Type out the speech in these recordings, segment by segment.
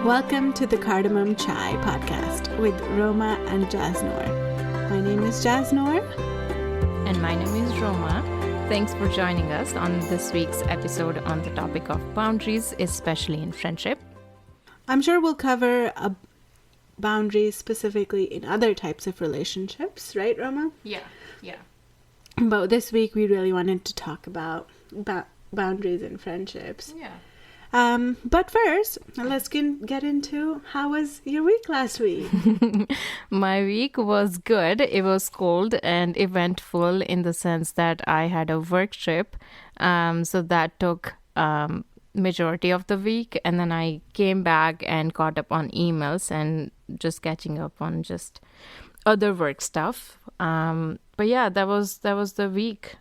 Welcome to the Cardamom Chai Podcast with Roma and Jasnoor. My name is Jasnoor. And my name is Roma. Thanks for joining us on this week's episode on the topic of boundaries, especially in friendship. I'm sure we'll cover boundaries specifically in other types of relationships, right, Roma? Yeah. But this week we really wanted to talk about boundaries in friendships. Yeah. But first, let's get into how was your week last week? My week was good. It was cold and eventful in the sense that I had a work trip. So that took majority of the week. And then I came back and caught up on emails and just catching up on just other work stuff. But yeah, that was the week.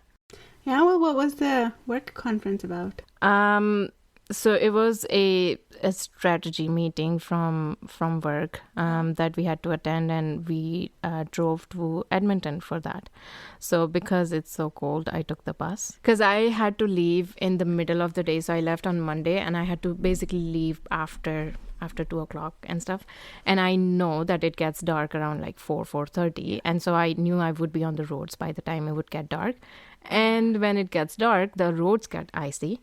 Yeah, well, what was the work conference about? So it was a strategy meeting from work that we had to attend, and we drove to Edmonton for that. So because it's so cold, I took the bus because I had to leave in the middle of the day. So I left on Monday, and I had to basically leave after 2:00 and stuff. And I know that it gets dark around like 4:30, and so I knew I would be on the roads by the time it would get dark. And when it gets dark, the roads get icy.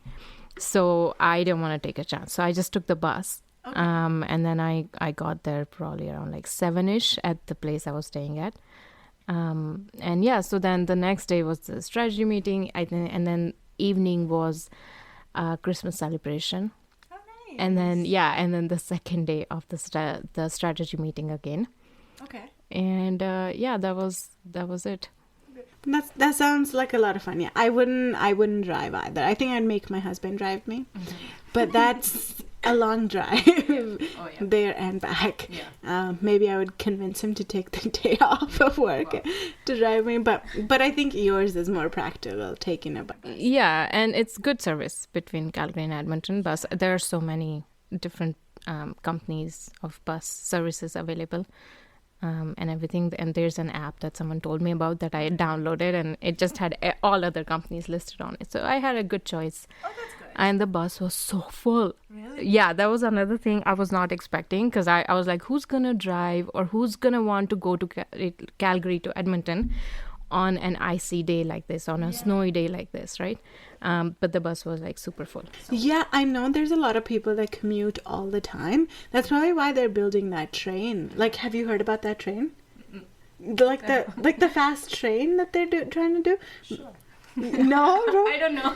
So I didn't want to take a chance. So I just took the bus. Okay. And then I got there probably around like 7-ish at the place I was staying at. And yeah, so then the next day was the strategy meeting. And then evening was Christmas celebration. Oh, nice. And then the second day of the strategy meeting again. Okay. And yeah, that was it. That sounds like a lot of fun. Yeah, I wouldn't drive either. I think I'd make my husband drive me, but that's a long drive there and back. Yeah. Maybe I would convince him to take the day off of work to drive me. But I think yours is more practical, taking a bus. Yeah, and it's good service between Calgary and Edmonton bus. There are so many different companies of bus services available. And everything, and there's an app that someone told me about that I downloaded, and it just had all other companies listed on it, so I had a good choice. Oh, that's good. And the bus was so full. Really? Yeah, that was another thing I was not expecting, because I was like, who's gonna drive or who's gonna want to go to Calgary to Edmonton on an icy day like this, on a snowy day like this, right? But the bus was like super full. So. Yeah, I know there's a lot of people that commute all the time. That's probably why they're building that train. Like, have you heard about that train? Like the fast train that they're trying to do? Sure. No? I don't know.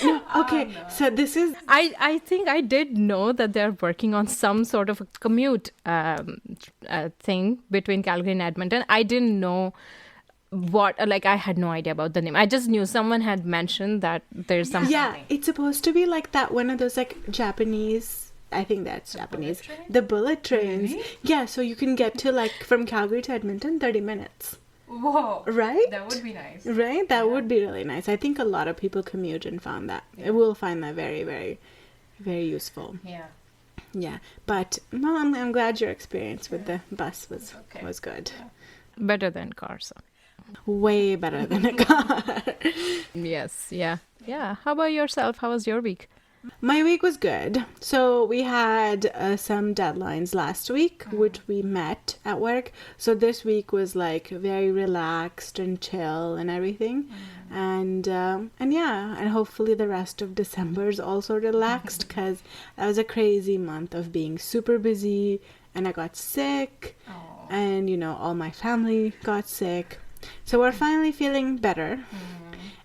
No. Okay, no. So this is... I think I did know that they're working on some sort of a commute thing between Calgary and Edmonton. I didn't know... I had no idea about the name. I just knew someone had mentioned that there's something. Yeah, it's supposed to be like that, one of those like Japanese, I think that's Japanese, the bullet trains. Really? Yeah, so you can get to like from Calgary to Edmonton 30 minutes. Whoa. Right? That would be nice. Right? That would be really nice. I think a lot of people commute and found that. Yeah. Will find that very, very, very useful. Yeah. Yeah, but well, I'm glad your experience with the bus was good. Yeah. Better than cars. So. Way better than a car. Yes, yeah. How about yourself? How was your week? My week was good. So we had some deadlines last week, which we met at work. So this week was like very relaxed and chill and everything. And hopefully the rest of December is also relaxed, because that was a crazy month of being super busy, and I got sick. Aww. And all my family got sick. So we're finally feeling better,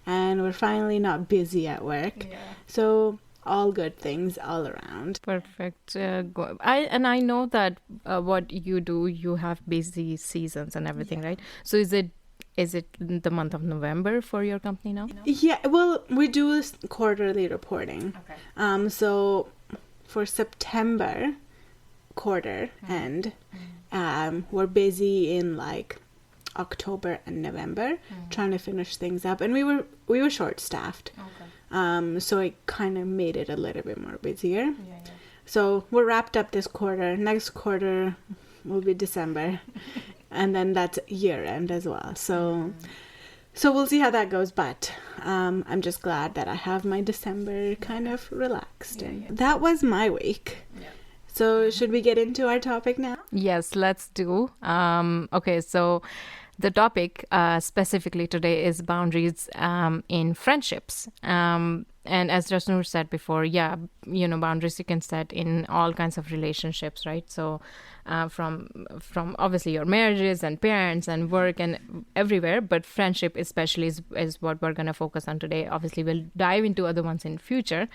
and we're finally not busy at work. Yeah. So all good things all around. Perfect. I know that what you do, you have busy seasons and everything, right? So is it the month of November for your company now? Yeah. Well, we do quarterly reporting. Okay. So for September quarter end, we're busy in like October and November, trying to finish things up, and we were short staffed. Okay. So it kind of made it a little bit more busier. Yeah. So we're wrapped up this quarter. Next quarter will be December, and then that's year end as well. So we'll see how that goes. But I'm just glad that I have my December kind of relaxed. Yeah. That was my week. Yeah. So should we get into our topic now? Yes, let's do. Okay, so the topic specifically today is boundaries in friendships. And as Jasnoor said before, yeah, boundaries you can set in all kinds of relationships, right? So from obviously your marriages and parents and work and everywhere, but friendship especially is what we're going to focus on today. Obviously, we'll dive into other ones in future.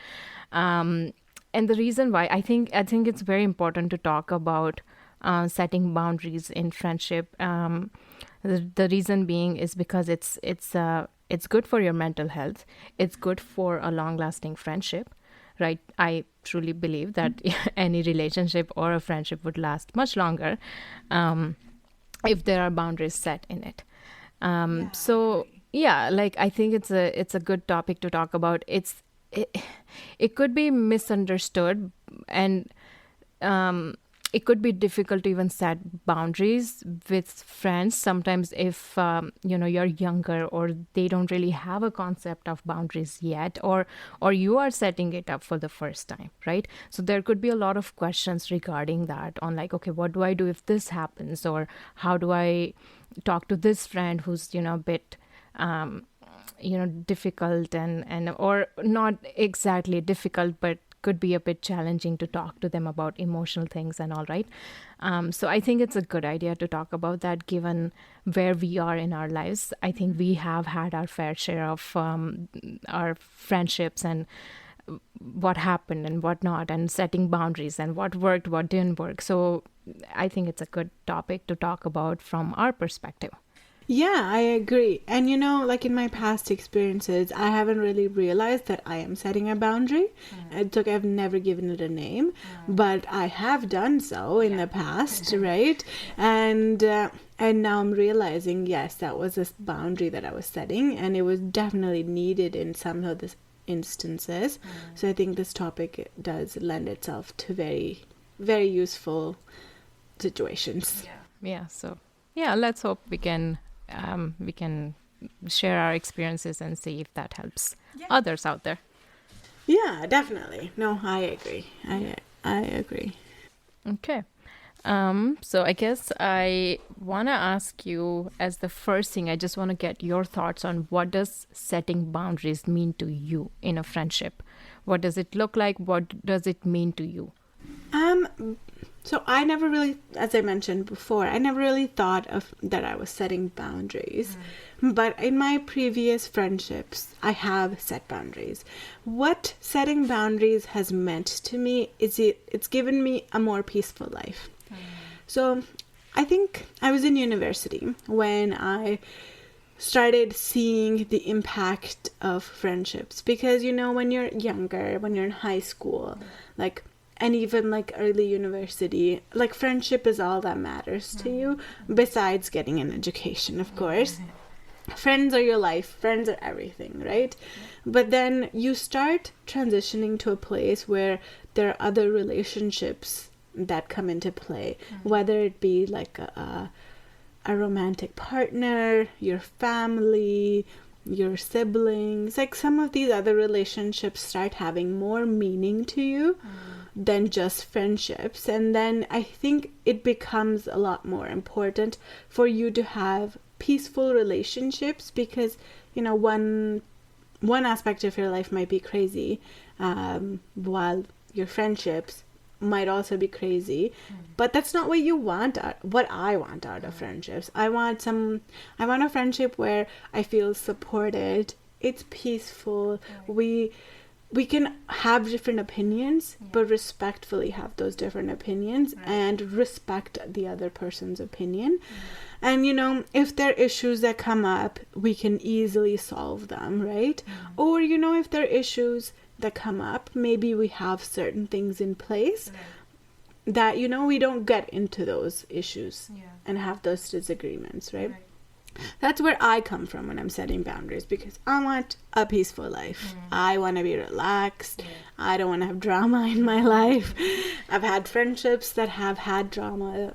And the reason why I think it's very important to talk about setting boundaries in friendship. The reason being is because it's good for your mental health. It's good for a long-lasting friendship, right? I truly believe that any relationship or a friendship would last much longer if there are boundaries set in it. So yeah, like I think it's a good topic to talk about. It could be misunderstood, and it could be difficult to even set boundaries with friends sometimes if you're younger, or they don't really have a concept of boundaries yet, or you are setting it up for the first time, right? So there could be a lot of questions regarding that, on like, okay, what do I do if this happens, or how do I talk to this friend who's a bit difficult and or not exactly difficult, but could be a bit challenging to talk to them about emotional things and all, right? So I think it's a good idea to talk about that, given where we are in our lives. I think we have had our fair share of our friendships and what happened and what not, and setting boundaries and what worked, what didn't work. So I think it's a good topic to talk about from our perspective. Yeah, I agree. And like in my past experiences, I haven't really realized that I am setting a boundary. It's like I've never given it a name, but I have done so in the past, right? And now I'm realizing, yes, that was a boundary that I was setting, and it was definitely needed in some of the instances. So I think this topic does lend itself to very, very useful situations. Yeah. So yeah, let's hope we can share our experiences and see if that helps others out there. Yeah, definitely. No, I agree. I agree. Okay. So I guess I want to ask you, as the first thing, I just want to get your thoughts on what does setting boundaries mean to you in a friendship? What does it look like? What does it mean to you? So I never really, as I mentioned before, I never really thought of that I was setting boundaries. But in my previous friendships, I have set boundaries. What setting boundaries has meant to me is it's given me a more peaceful life. So I think I was in university when I started seeing the impact of friendships. Because, when you're younger, when you're in high school, and even early university, friendship is all that matters to you, besides getting an education, of course. Friends are your life, friends are everything, right? But then you start transitioning to a place where there are other relationships that come into play, whether it be a romantic partner, your family, your siblings. Some of these other relationships start having more meaning to you than just friendships. And then I think it becomes a lot more important for you to have peaceful relationships, because one aspect of your life might be crazy, while your friendships might also be crazy. But that's not what you want. What I want out of friendships, I want a friendship where I feel supported, it's peaceful, we can have different opinions, but respectfully have those different opinions, and respect the other person's opinion. And if there are issues that come up, we can easily solve them, right? Or if there are issues that come up, maybe we have certain things in place that we don't get into those issues and have those disagreements, right? That's where I come from when I'm setting boundaries, because I want a peaceful life. I want to be relaxed. I don't want to have drama in my life. I've had friendships that have had drama,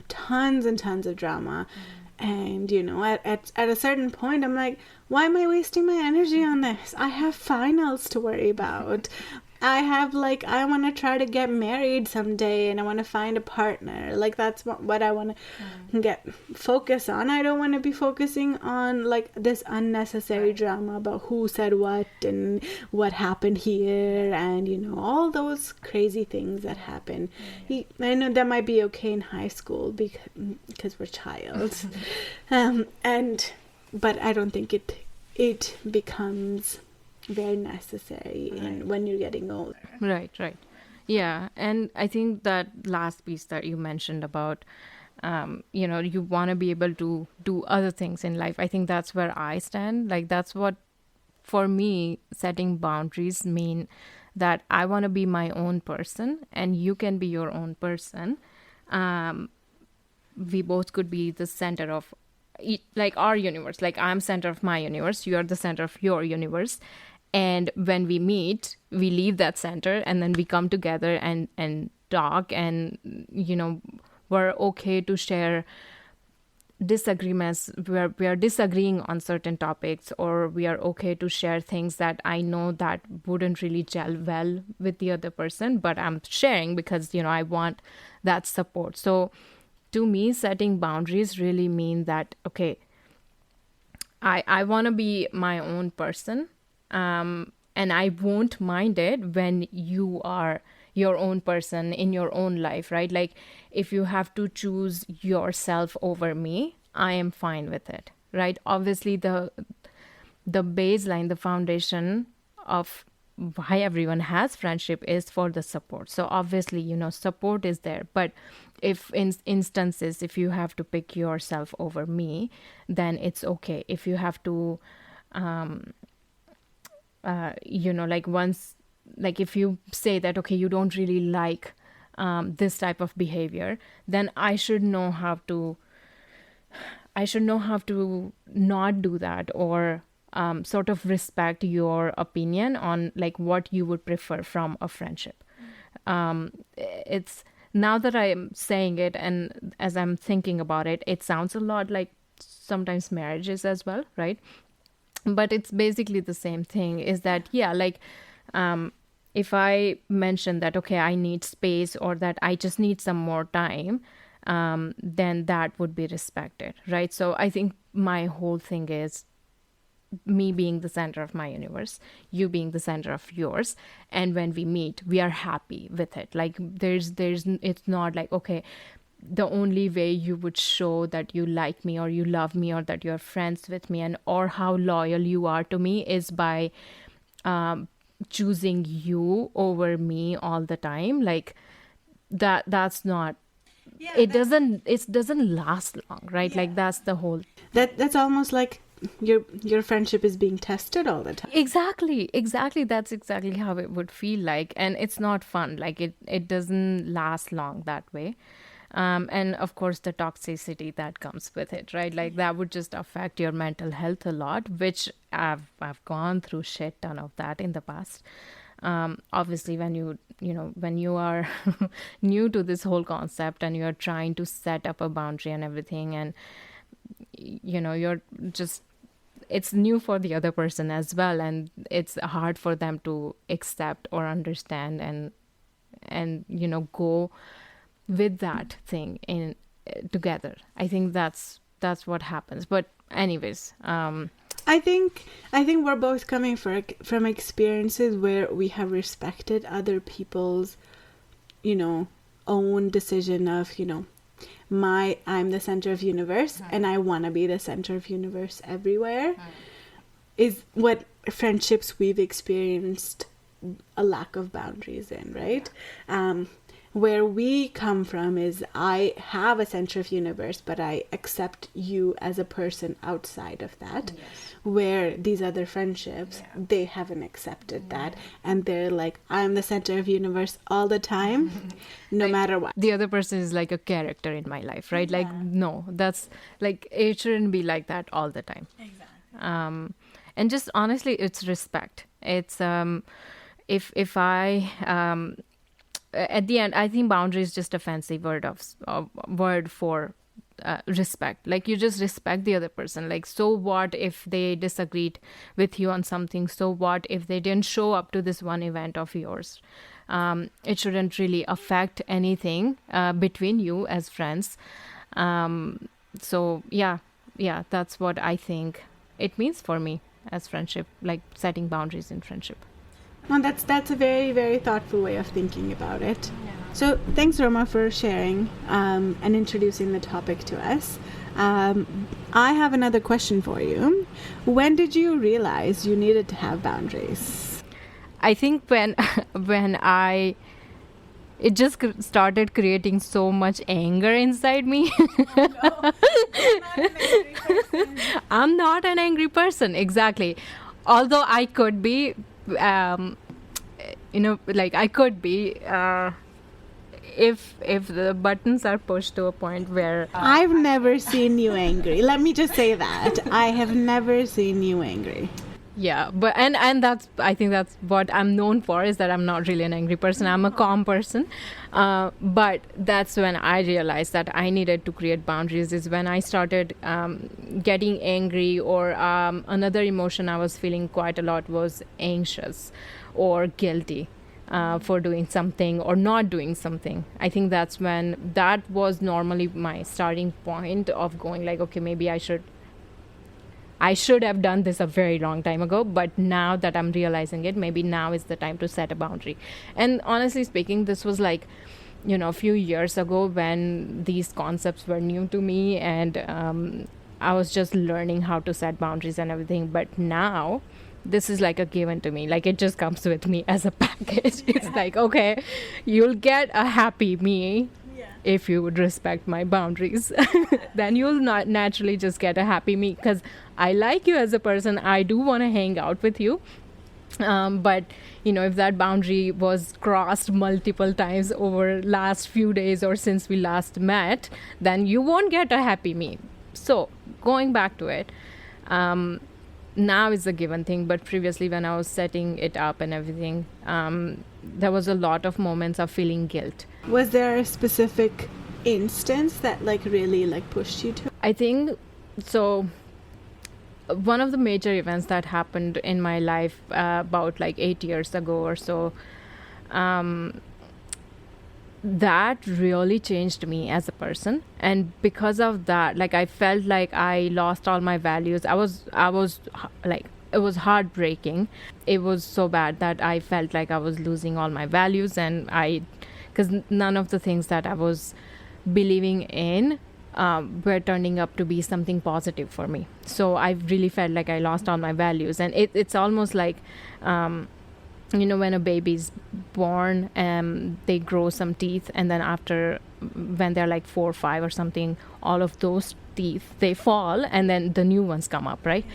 tons and tons of drama. And, at a certain point, I'm like, why am I wasting my energy on this? I have finals to worry about. I have like, I want to try to get married someday and I want to find a partner. Like that's what I want to get focus on. I don't want to be focusing on like this unnecessary drama about who said what and what happened here and all those crazy things that happen. I know that might be okay in high school because we're child. But I don't think it becomes very necessary when you're getting older. Right. Yeah. And I think that last piece that you mentioned about, you want to be able to do other things in life. I think that's where I stand. Like, that's what, for me, setting boundaries mean that I want to be my own person and you can be your own person. We both could be the center of like our universe. Like, I'm center of my universe. You're the center of your universe. And when we meet, we leave that center and then we come together and talk and, we're okay to share disagreements where we are disagreeing on certain topics, or we are okay to share things that I know that wouldn't really gel well with the other person, but I'm sharing because, I want that support. So to me, setting boundaries really mean that, okay, I want to be my own person. And I won't mind it when you are your own person in your own life, right? Like, if you have to choose yourself over me, I am fine with it, right? Obviously, the baseline, the foundation of why everyone has friendship is for the support. So obviously, support is there. But if in instances, if you have to pick yourself over me, then it's okay. If you have to like if you say that, okay, you don't really like this type of behavior, then I should know how to not do that, or sort of respect your opinion on like what you would prefer from a friendship. It's, now that I'm saying it and as I'm thinking about it, it sounds a lot like sometimes marriages as well, right? But it's basically the same thing, is that, if I mention that, okay, I need space, or that I just need some more time, then that would be respected, right? So I think my whole thing is me being the center of my universe, you being the center of yours, and when we meet, we are happy with it. Like, it's not like, okay, the only way you would show that you like me or you love me or that you're friends with me and or how loyal you are to me is by choosing you over me all the time. Like, that's not, it doesn't last long, right? Like, that's the whole, that's almost like your friendship is being tested all the time. Exactly. That's exactly how it would feel like, and it's not fun. Like, it doesn't last long that way. And of course, the toxicity that comes with it, right? Like, that would just affect your mental health a lot, which I've gone through shit ton of that in the past. Obviously, when you are new to this whole concept and you're trying to set up a boundary and everything, and you're just, it's new for the other person as well, and it's hard for them to accept or understand and go with that thing in together. I think that's what happens. But anyways, I think we're both coming from experiences where we have respected other people's own decision of I'm the center of universe and I want to be the center of universe everywhere, is what friendships we've experienced a lack of boundaries in, right? Where we come from is, I have a center of universe, but I accept you as a person outside of that. Yes. Where these other friendships, they haven't accepted that, and they're like, I'm the center of universe all the time, no matter what. The other person is like a character in my life, right? Like, no, that's like, it shouldn't be like that all the time. Exactly. And just honestly, it's respect. It's if I at the end, I think boundary is just a fancy word for respect. Like, you just respect the other person. Like, so what if they disagreed with you on something? So what if they didn't show up to this one event of yours? It shouldn't really affect anything between you as friends. So yeah, that's what I think it means for me as friendship, like setting boundaries in friendship. Well, that's a very, very thoughtful way of thinking about it. Yeah. So thanks, Roma, for sharing and introducing the topic to us. I have another question for you. When did you realize you needed to have boundaries? I think when it just started creating so much anger inside me. Oh, no. I'm not an angry person, exactly. Although I could be, I could be, if the buttons are pushed to a point where... I've never seen you angry. Let me just say that. I have never seen you angry. Yeah, but and that's, I think that's what I'm known for, is that I'm not really an angry person. I'm a calm person. But that's when I realized that I needed to create boundaries, is when I started getting angry, or another emotion I was feeling quite a lot was anxious or guilty for doing something or not doing something. I think that's when that was normally my starting point of going like, okay, maybe I should have done this a very long time ago, but now that I'm realizing it, maybe now is the time to set a boundary. And honestly speaking, this was like, a few years ago when these concepts were new to me, and I was just learning how to set boundaries and everything. But now this is like a given to me. Like, it just comes with me as a package. Yeah. It's like, okay, you'll get a happy me. If you would respect my boundaries, then you'll not naturally just get a happy me, because I like you as a person. I do want to hang out with you. But, if that boundary was crossed multiple times over last few days or since we last met, then you won't get a happy me. So going back to it, now is a given thing. But previously, when I was setting it up and everything, there was a lot of moments of feeling guilt. Was there a specific instance that really pushed you to? I think so. One of the major events that happened in my life about 8 years ago or so, that really changed me as a person. And because of that, I felt like I lost all my values. I was it was heartbreaking. It was so bad that I felt like I was losing all my values, and because none of the things that I was believing in were turning up to be something positive for me. So I really felt like I lost all my values. And it's almost like, when a baby's born, they grow some teeth, and then when they're 4 or 5 or something, all of those teeth, they fall, and then the new ones come up, right?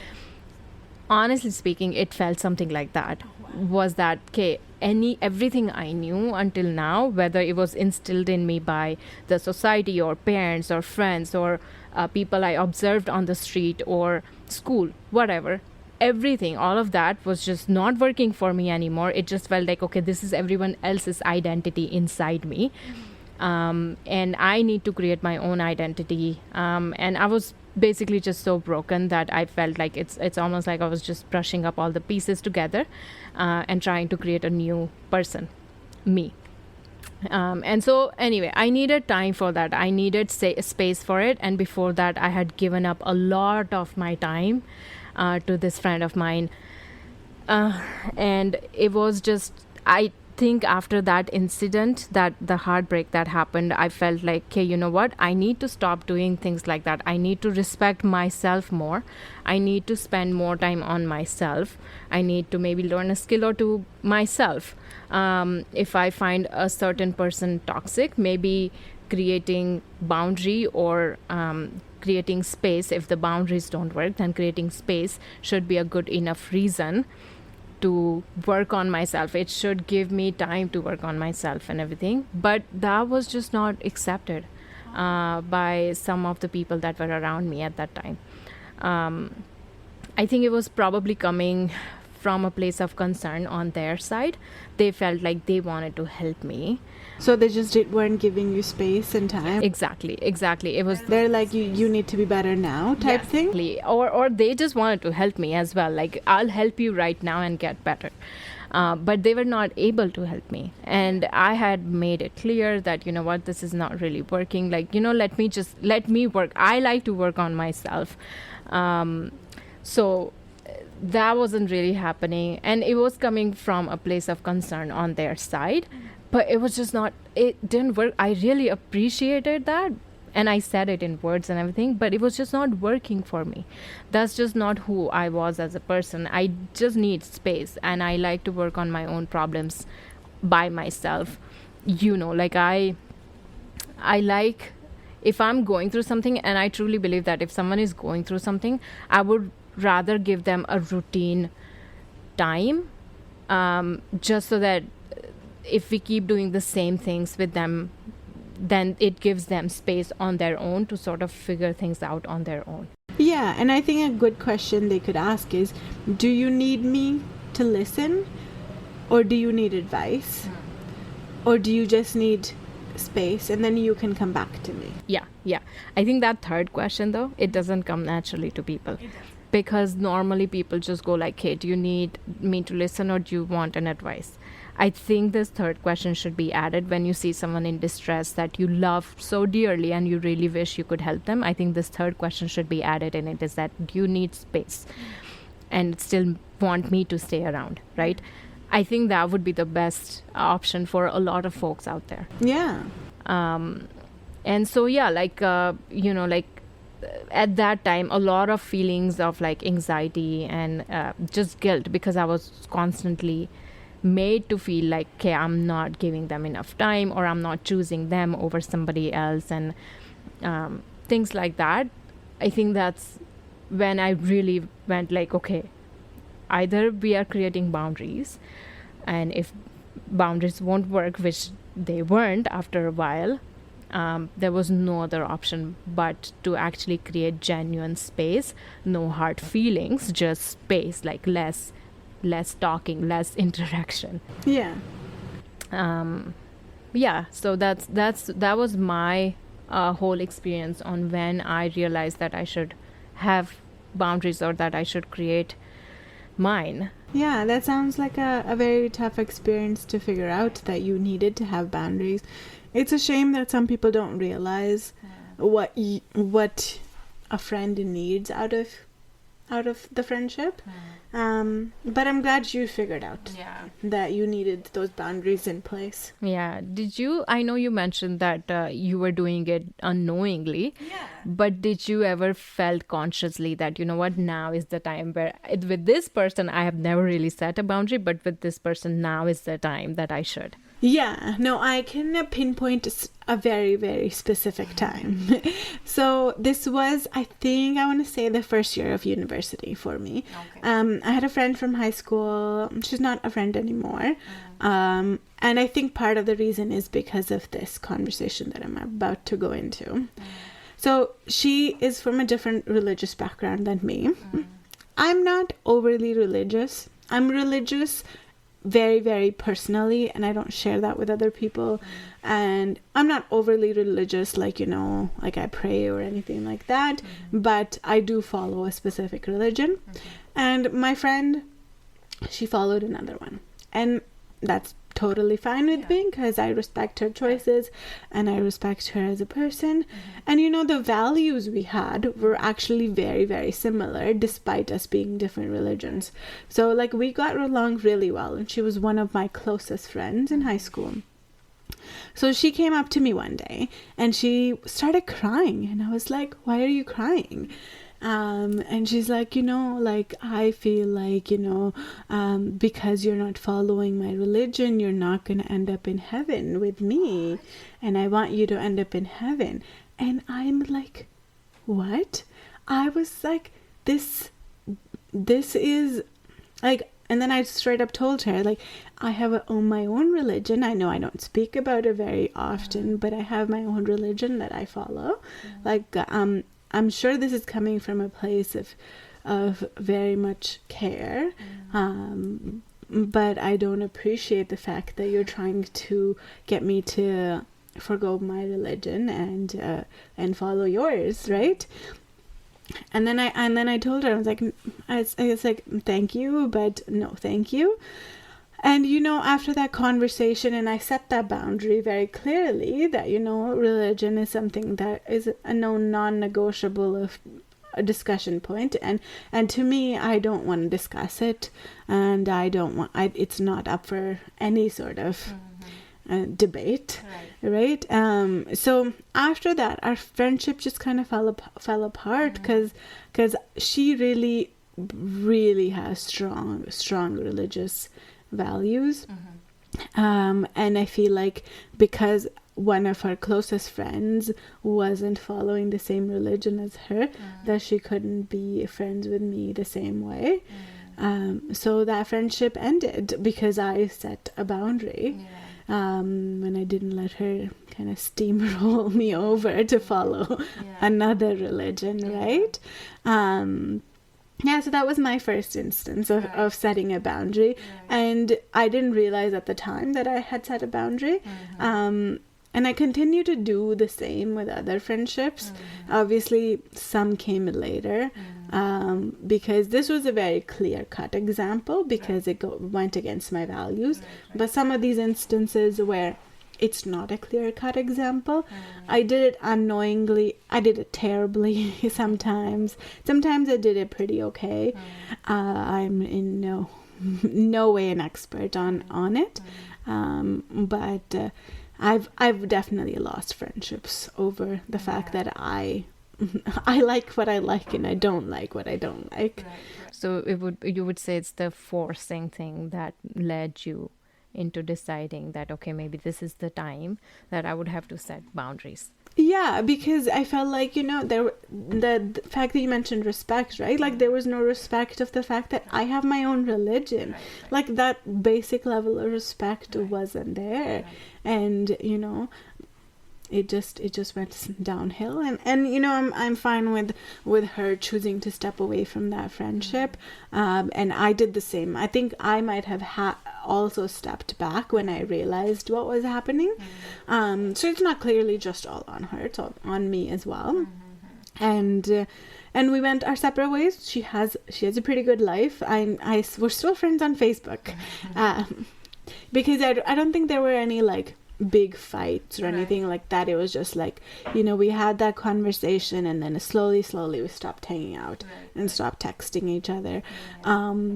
Honestly speaking, it felt something like that. Was that, okay, everything I knew until now, whether it was instilled in me by the society or parents or friends or people I observed on the street or school, whatever, everything, all of that was just not working for me anymore. It just felt like, okay, this is everyone else's identity inside me. And I need to create my own identity. And I was basically just so broken that I felt like it's almost like I was just brushing up all the pieces together and trying to create a new person, me. And so anyway, I needed time for that. I needed space for it. And before that, I had given up a lot of my time to this friend of mine. And it was just, I think after that incident, that the heartbreak that happened, I felt like, okay, you know what? I need to stop doing things like that. I need to respect myself more. I need to spend more time on myself. I need to maybe learn a skill or two myself. If I find a certain person toxic, maybe creating boundary or creating space. If the boundaries don't work, then creating space should be a good enough reason to work on myself. It should give me time to work on myself and everything. But that was just not accepted by some of the people that were around me at that time. I think it was probably coming from a place of concern on their side. They felt like they wanted to help me. So they just weren't giving you space and time. Exactly. It was They're like, you need to be better now type thing. Or they just wanted to help me as well. Like, I'll help you right now and get better. But they were not able to help me. And I had made it clear that, you know what, this is not really working. Like, you know, let me work. I like to work on myself. So that wasn't really happening. And it was coming from a place of concern on their side. But it was just not, it didn't work. I really appreciated that. And I said it in words and everything, but it was just not working for me. That's just not who I was as a person. I just need space, and I like to work on my own problems by myself. You know, like I like, if I'm going through something, and I truly believe that if someone is going through something, I would rather give them a routine time, just so that if we keep doing the same things with them, then it gives them space on their own to sort of figure things out on their own. Yeah, and I think a good question they could ask is, do you need me to listen? Or do you need advice? Or do you just need space and then you can come back to me? Yeah. I think that third question, though, it doesn't come naturally to people. Because normally people just go like, hey, do you need me to listen or do you want an advice? I think this third question should be added when you see someone in distress that you love so dearly and you really wish you could help them. I think this third question should be added in it, is that, do you need space and still want me to stay around, right? I think that would be the best option for a lot of folks out there. Yeah. And so, yeah, like, you know, like at that time, a lot of feelings of like anxiety and just guilt, because I was constantly made to feel like, okay, I'm not giving them enough time, or I'm not choosing them over somebody else, and things like that. I think that's when I really went like, okay, either we are creating boundaries, and if boundaries won't work, which they weren't after a while, there was no other option but to actually create genuine space, no hard feelings, just space, like less talking, less interaction. Yeah. So that was my whole experience on when I realized that I should have boundaries, or that I should create mine. Yeah, that sounds like a very tough experience to figure out, that you needed to have boundaries. It's a shame that some people don't realize what a friend needs out of the friendship. But I'm glad you figured out that you needed those boundaries in place. Yeah. I know you mentioned that you were doing it unknowingly, but did you ever felt consciously that, you know what, now is the time where with this person, I have never really set a boundary, but with this person, now is the time that I should? Yeah, no, I can pinpoint a very, very specific time. So this was, I think, I want to say the first year of university for me. Okay. I had a friend from high school. She's not a friend anymore. And I think part of the reason is because of this conversation that I'm about to go into. So she is from a different religious background than me. I'm not overly religious. I'm religious very, very personally, and I don't share that with other people. And I'm not overly religious, like, you know, like I pray or anything like that, but I do follow a specific religion. And my friend, she followed another one, and that's totally fine with me, because I respect her choices and I respect her as a person. And you know, the values we had were actually very, very similar, despite us being different religions. So like, we got along really well, and she was one of my closest friends in high school. So she came up to me one day and she started crying, and I was like, why are you crying? And she's like, you know, like, I feel like, you know, because you're not following my religion, you're not going to end up in heaven with me. And I want you to end up in heaven. And I'm like, what? I was like, this is like, and then I straight up told her, like, I have my own religion. I know I don't speak about it very often, but I have my own religion that I follow. Like, I'm sure this is coming from a place very much care. But I don't appreciate the fact that you're trying to get me to forgo my religion and follow yours, right? And then I told her, I was like, thank you, but no thank you. And, after that conversation, and I set that boundary very clearly that, religion is something that is a non-negotiable of a discussion point. And to me, I don't want to discuss it. And it's not up for any sort of debate. Right? So after that, our friendship just kind of fell apart because she really has strong religious values. And I feel like because one of her closest friends wasn't following the same religion as her, that she couldn't be friends with me the same way. So that friendship ended because I set a boundary. When I didn't let her kind of steamroll me over to follow another religion, right? So that was my first instance of setting a boundary. And I didn't realize at the time that I had set a boundary. And I continue to do the same with other friendships. Obviously, some came later because this was a very clear-cut example because it went against my values. But some of these instances where it's not a clear-cut example, I did it unknowingly. I did it terribly sometimes. Sometimes I did it pretty okay. I'm in no way an expert on it. But I've definitely lost friendships over the fact that I like what I like and I don't like what I don't like. So you would say it's the forcing thing that led you into deciding that, okay, maybe this is the time that I would have to set boundaries. Yeah, because I felt like, the fact that you mentioned respect, right? Like there was no respect of the fact that I have my own religion. Like that basic level of respect wasn't there. And, it just went downhill. And I'm fine with her choosing to step away from that friendship. And I did the same. I think I might have also stepped back when I realized what was happening. So it's not clearly just all on her, it's all on me as well. And we went our separate ways. She has a pretty good life. We're still friends on Facebook. Because I don't think there were any like big fights or anything like that. It was just like, we had that conversation and then slowly we stopped hanging out and stopped texting each other.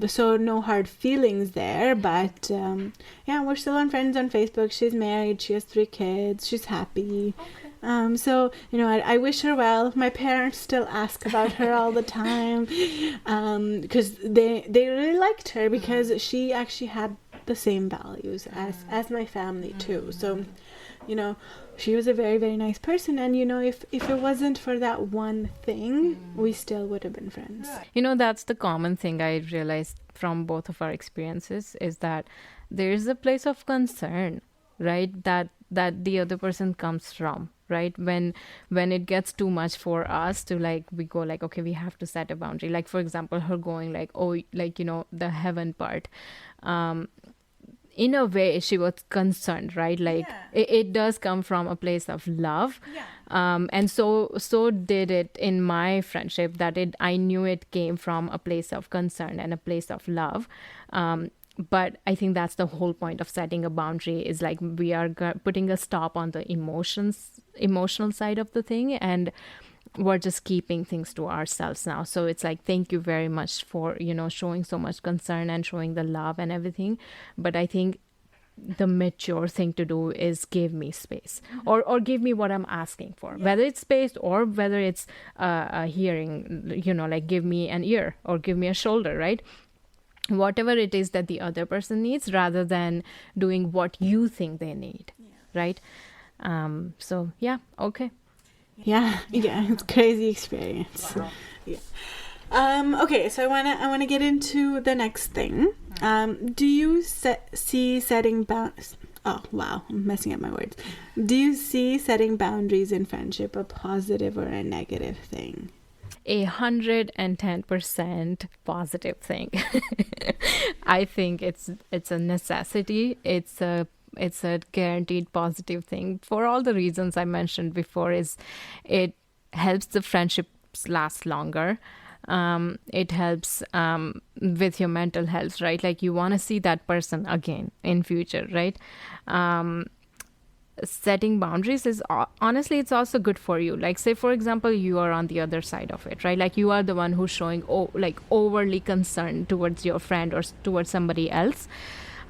So no hard feelings there, but we're still friends on Facebook. She's married, she has 3 kids, she's happy. So I wish her well. My parents still ask about her all the time because they really liked her because she actually had the same values as my family too. So she was a very, very nice person, and if it wasn't for that one thing, we still would have been friends. That's the common thing I realized from both of our experiences is that there is a place of concern, right, that the other person comes from, right? When it gets too much for us to we go okay, we have to set a boundary. Like for example, her going the heaven part, in a way she was concerned, right? It does come from a place of love. And so did it in my friendship, that I knew it came from a place of concern and a place of love. But I think that's the whole point of setting a boundary, is we are putting a stop on the emotional side of the thing, and we're just keeping things to ourselves now. So it's thank you very much for showing so much concern and showing the love and everything, but I think the mature thing to do is give me space, or give me what I'm asking for, whether it's space or whether it's a hearing, give me an ear or give me a shoulder, right? Whatever it is that the other person needs, rather than doing what you think they need, right? So yeah, okay. Yeah, it's a crazy experience. Wow. Yeah. Okay, so I wanna get into the next thing. Do you see setting boundaries? Oh wow, I'm messing up my words. Do you see setting boundaries in friendship a positive or a negative thing? 110% positive thing. I think it's a necessity. It's a guaranteed positive thing for all the reasons I mentioned before. Is it helps the friendships last longer. It helps with your mental health, right? Like you want to see that person again in future, right? Setting boundaries is honestly, it's also good for you. Like say for example, you are on the other side of it, right? Like you are the one who's showing like overly concerned towards your friend or towards somebody else,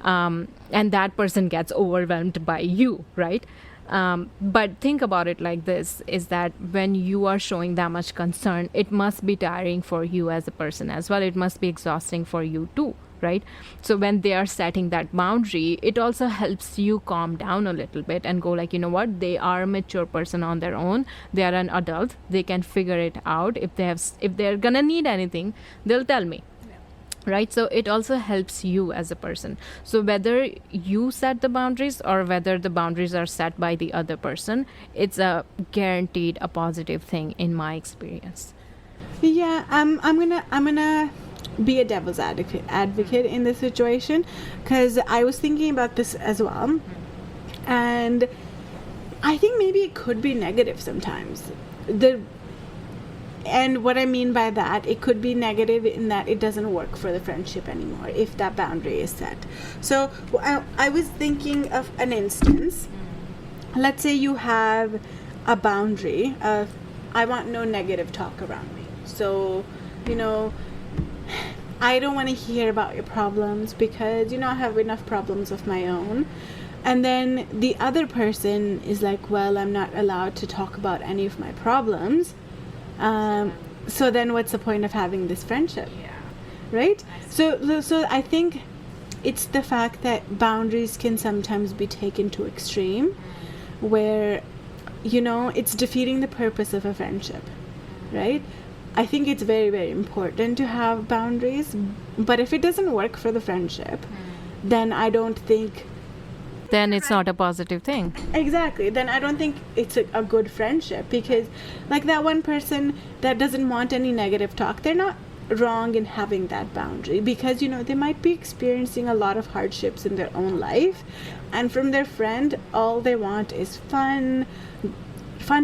and that person gets overwhelmed by you, right? But think about it like this, is that when you are showing that much concern, it must be tiring for you as a person as well. It must be exhausting for you too, right? So when they are setting that boundary, it also helps you calm down a little bit and go like, you know what, they are a mature person on their own. They are an adult. They can figure it out. If they're gonna need anything, they'll tell me. Right? So it also helps you as a person. So whether you set the boundaries or whether the boundaries are set by the other person, it's a guaranteed a positive thing in my experience. Yeah, I'm gonna be a devil's advocate in this situation, because I was thinking about this as well, and I think maybe it could be negative sometimes. And what I mean by that, it could be negative in that it doesn't work for the friendship anymore if that boundary is set. So I was thinking of an instance. Let's say you have a boundary of, I want no negative talk around me. So, I don't want to hear about your problems because, I have enough problems of my own. And then the other person is like, well, I'm not allowed to talk about any of my problems. So then what's the point of having this friendship? Yeah. Right? So I think it's the fact that boundaries can sometimes be taken to extreme, where, it's defeating the purpose of a friendship, right? I think it's very, very important to have boundaries, but if it doesn't work for the friendship, then I don't think... Then it's not a positive thing. Exactly. Then I don't think it's a good friendship, because like that one person that doesn't want any negative talk, they're not wrong in having that boundary, because they might be experiencing a lot of hardships in their own life, and from their friend all they want is fun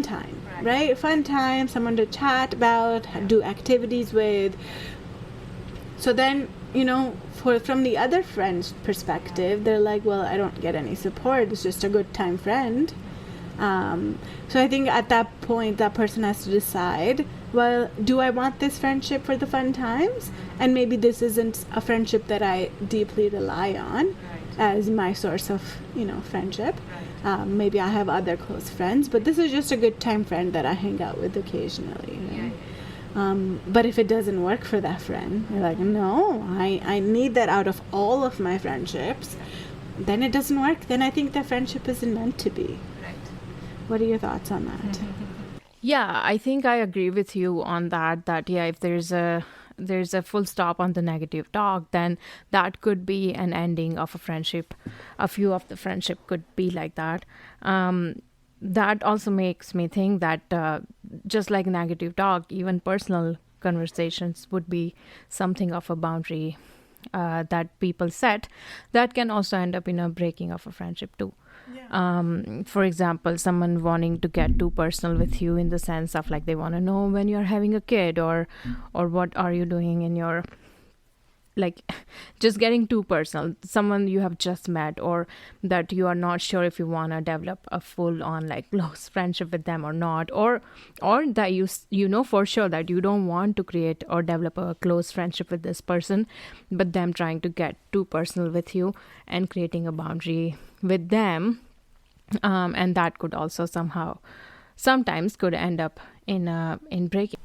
time, right? Fun time, someone to chat about, do activities with. So then, from the other friend's perspective, they're like, well, I don't get any support. It's just a good time friend. So I think at that point, that person has to decide, well, do I want this friendship for the fun times? And maybe this isn't a friendship that I deeply rely on as my source of, friendship. Maybe I have other close friends, but this is just a good time friend that I hang out with occasionally. But if it doesn't work for that friend, you're like, no, I need that out of all of my friendships, then it doesn't work. Then I think that friendship isn't meant to be. Right. What are your thoughts on that? Yeah, I think I agree with you on that yeah, if there's a full stop on the negative talk, then that could be an ending of a friendship. A few of the friendship could be like that. That also makes me think that just like negative talk, even personal conversations would be something of a boundary that people set that can also end up in a breaking of a friendship too. Yeah. For example, someone wanting to get too personal with you in the sense of like they want to know when you're having a kid or what are you doing in your, like, just getting too personal. Someone you have just met, or that you are not sure if you want to develop a full on like close friendship with them or not, or that you know for sure that you don't want to create or develop a close friendship with this person, but them trying to get too personal with you and creating a boundary with them, and that could also sometimes could end up in breaking.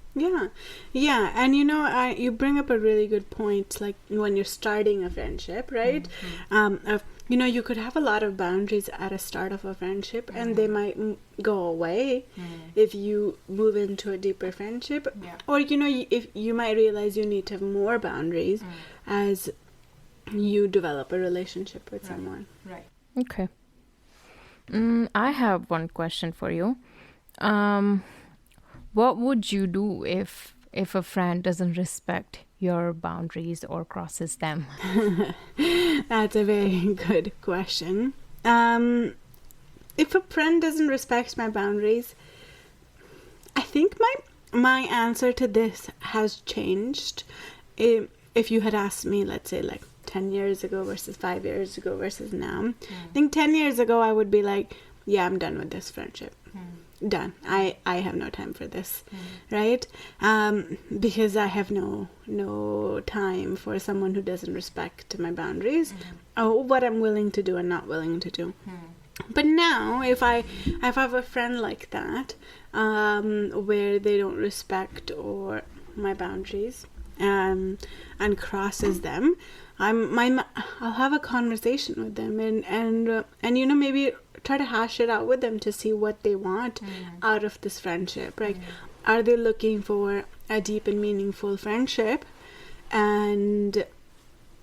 Yeah, and you bring up a really good point, like when you're starting a friendship, right? You could have a lot of boundaries at a start of a friendship, and they might go away if you move into a deeper friendship, or if you might realize you need to have more boundaries as you develop a relationship with someone. Right. Okay. I have one question for you. What would you do if if a friend doesn't respect your boundaries or crosses them? That's a very good question. If a friend doesn't respect my boundaries, I think my answer to this has changed. If you had asked me, let's say, like 10 years ago versus 5 years ago versus now, I think 10 years ago I would be like, yeah, I'm done with this friendship. Done. I have no time for this, right? Because I have no time for someone who doesn't respect my boundaries or what I'm willing to do and not willing to do. But now, if I have a friend like that, where they don't respect or my boundaries, and crosses them, I'll have a conversation with them and you know, maybe try to hash it out with them to see what they want out of this friendship. Like, are they looking for a deep and meaningful friendship? And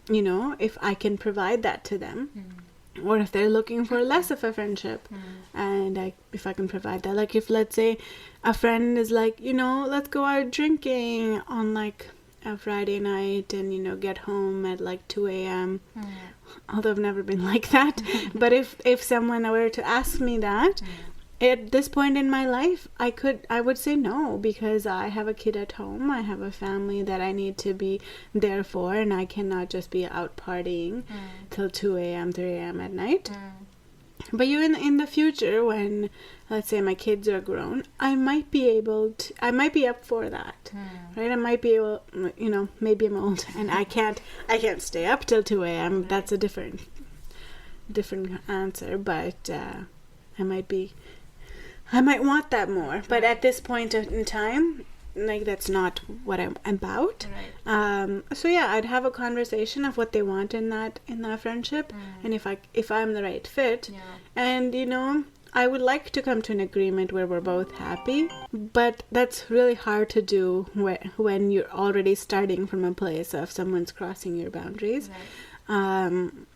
you know, if I can provide that to them. Or if they're looking for less of a friendship, and if I can provide that. Like, if, let's say, a friend is like, you know, let's go out drinking on like a Friday night and, you know, get home at like 2 a.m. Although I've never been like that. But if someone were to ask me that, at this point in my life, I would say no, because I have a kid at home. I have a family that I need to be there for, and I cannot just be out partying till 2 a.m., 3 a.m. at night. But you in the future, when, let's say, my kids are grown, I might be up for that, right? I might be able, you know, maybe I'm old and I can't stay up till 2 a.m. Right. That's a different answer, but I might want that more, but at this point in time, like, that's not what I'm about. Right. So yeah, I'd have a conversation of what they want in that friendship, and if I'm the right fit, and you know, I would like to come to an agreement where we're both happy, but that's really hard to do when you're already starting from a place of someone's crossing your boundaries, and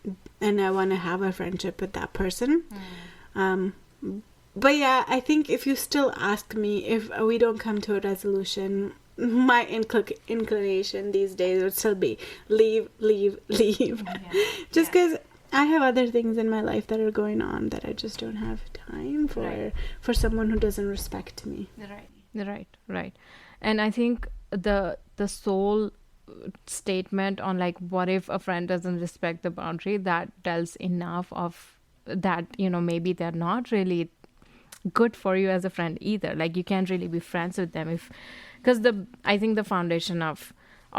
I want to have a friendship with that person. But yeah, I think if you still ask me, if we don't come to a resolution, my inclination these days would still be leave. Just because I have other things in my life that are going on that I just don't have time for someone who doesn't respect me. Right. And I think the sole statement on, like, what if a friend doesn't respect the boundary, that tells enough of that, you know, maybe they're not really good for you as a friend either. Like, you can't really be friends with them because I think the foundation of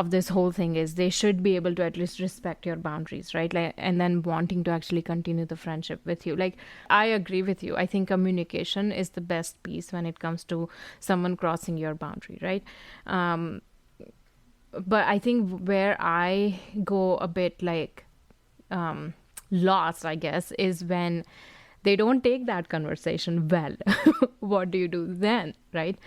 this whole thing is they should be able to at least respect your boundaries, right? Like, and then wanting to actually continue the friendship with you. Like, I agree with you. I think communication is the best piece when it comes to someone crossing your boundary, right? But I think where I go a bit like lost, I guess, is when they don't take that conversation well. What do you do then, right?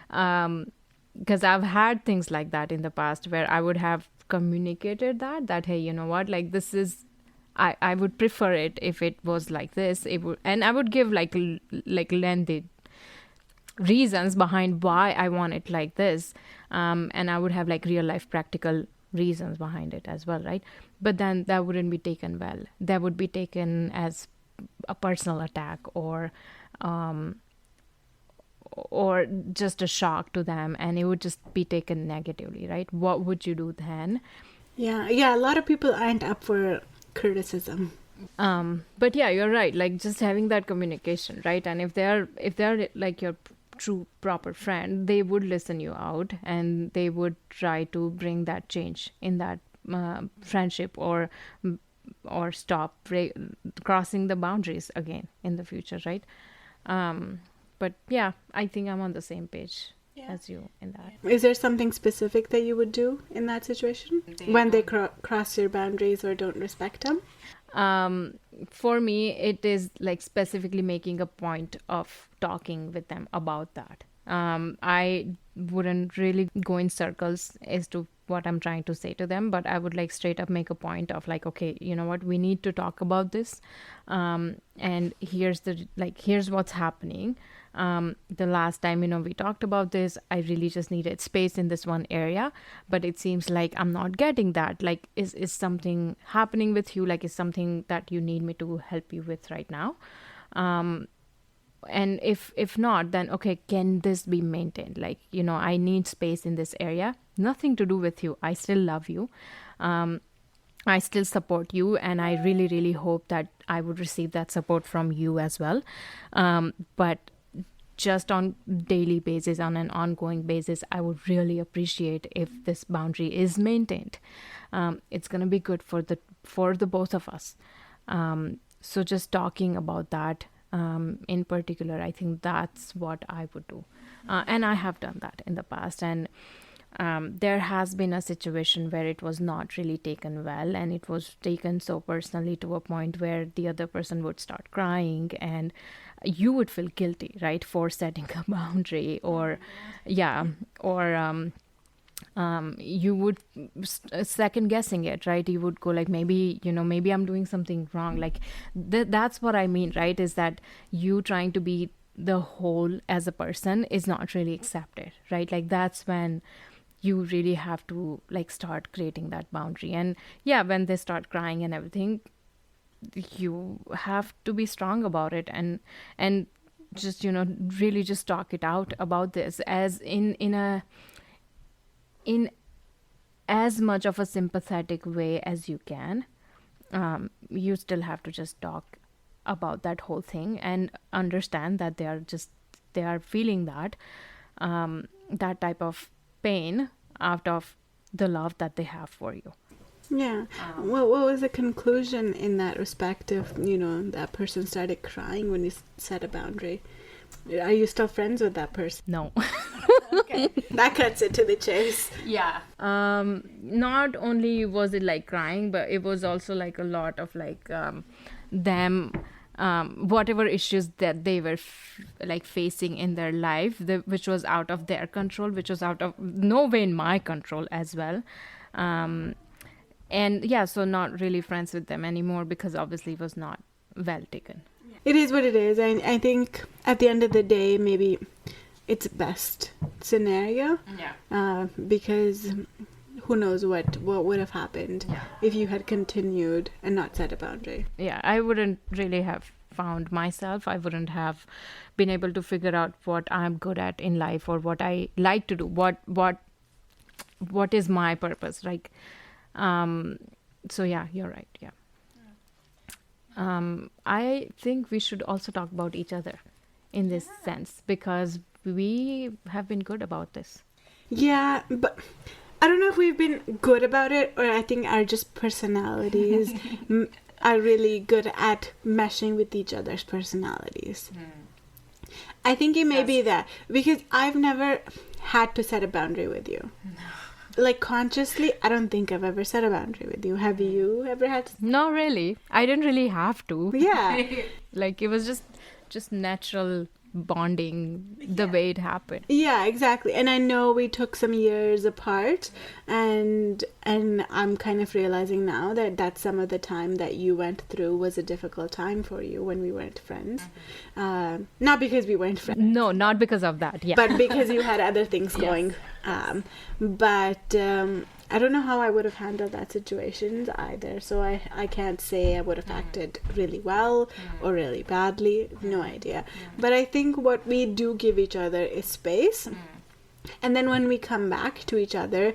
Because I've had things like that in the past where I would have communicated that, hey, you know what, like, this is, I would prefer it if it was like this. And I would give like lengthy reasons behind why I want it like this. And I would have like real life practical reasons behind it as well, right? But then that wouldn't be taken well. That would be taken as a personal attack or just a shock to them, and it would just be taken negatively, right? What would you do then? Yeah, a lot of people aren't up for criticism. But yeah, you're right, like, just having that communication, right? And if they're like your true proper friend, they would listen you out and they would try to bring that change in that friendship or stop crossing the boundaries again in the future, right? But yeah, I think I'm on the same page as you in that. Is there something specific that you would do in that situation when they cross your boundaries or don't respect them? For me, it is like specifically making a point of talking with them about that. I wouldn't really go in circles as to what I'm trying to say to them, but I would like straight up make a point of like, okay, you know what, we need to talk about this, and here's what's happening. The last time, we talked about this, I really just needed space in this one area, but it seems like I'm not getting that. Like, is something happening with you? Like, is something that you need me to help you with right now? And if not, then okay, can this be maintained? Like, I need space in this area. Nothing to do with you. I still love you. I still support you, and I really, really hope that I would receive that support from you as well. But just on daily basis, on an ongoing basis, I would really appreciate if this boundary is maintained. It's going to be good for the both of us. So just talking about that in particular, I think that's what I would do. And I have done that in the past. And there has been a situation where it was not really taken well, and it was taken so personally to a point where the other person would start crying, and you would feel guilty, right, for setting a boundary, or you would second guessing it, right? You would go like, maybe I'm doing something wrong. Like that's what I mean, right? Is that you trying to be the whole as a person is not really accepted, right? Like that's when you really have to like start creating that boundary. And when they start crying and everything, you have to be strong about it, and just really just talk it out about this as in as much of a sympathetic way as you can. You still have to just talk about that whole thing and understand that they are feeling that type of pain out of the love that they have for you. Yeah. Well, what was the conclusion in that respect if, that person started crying when you set a boundary? Are you still friends with that person? No. Okay. That cuts it to the chase. Yeah. Not only was it like crying, but it was also like a lot of like them whatever issues that they were facing in their life, which was out of their control, which was out of no way in my control as well. So not really friends with them anymore, because obviously it was not well taken. It is what it is. I think at the end of the day, maybe it's best scenario. Yeah. Because who knows what would have happened if you had continued and not set a boundary. Yeah, I wouldn't really have found myself. I wouldn't have been able to figure out what I'm good at in life, or what I like to do. What is my purpose? Like, so yeah, you're right. Yeah. I think we should also talk about each other in this sense, because we have been good about this. Yeah, but I don't know if we've been good about it, or I think our just personalities are really good at meshing with each other's personalities. I think it may be that, because I've never had to set a boundary with you. No. Like consciously, I don't think I've ever set a boundary with you. Have you ever had to? No, really. I didn't really have to. Yeah. Like it was just natural bonding the way it happened. Yeah, exactly. And I know we took some years apart, and I'm kind of realizing now that some of the time that you went through was a difficult time for you when we weren't friends. Not because we weren't friends. No, not because of that. Yeah. But because you had other things going. But I don't know how I would have handled that situation either. So I can't say I would have acted really well or really badly. No idea. But I think what we do give each other is space. And then when we come back to each other,